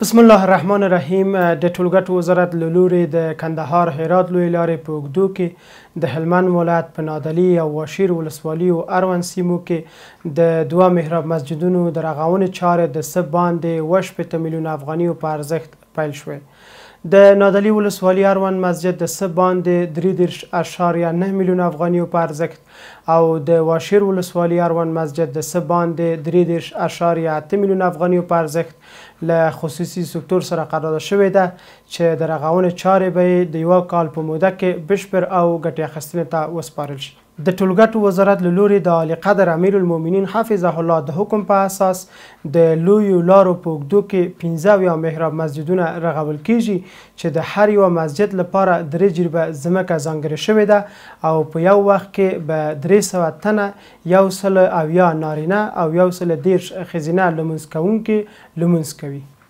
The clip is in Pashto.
بسم الله الرحمن الرحیم. د ټولګټو وزارت له لوري د کندهار هرات لویې لارې په اوږدو کې د هلمند ولایت په نادعلي او واشیر ولسوالي او اړوند سیمو کې د دوه محراب مسجدونو د رغونې چارې د څه باندې 80 میلیونه افغانیو په ارزښت پیل شوې. د نادعلي ولسوالي اړوند مسجد د څه باندې 3.9 میلیونه افغانیو په ارزښت او د واشیر ولسوالي اړوند مسجد د څه باندې 3.8 میلیونه افغانیو په ارزښت له خصوصي سکتور سره قرارداد شوې ده چې د رغونې چارې به د یوه کال په موده کې بشپړ او ګټې اخیستنې ته وسپارل شي. د ټولګټو وزارت له لوري د اعلی قدر امیر المؤمنین حفظه الله د حکم په اساس د لویو لارو په اوږدو کې 15 محراب مسجدونه رغول کیږي چې د هر یو مسجد لپاره 3 جریبه ځمکه ځانګړې شوې ده او په یو وخت کې به 300 تنه 170 نارینه او 110 ښځینه لمونځ کوونکي لمونځ کوي.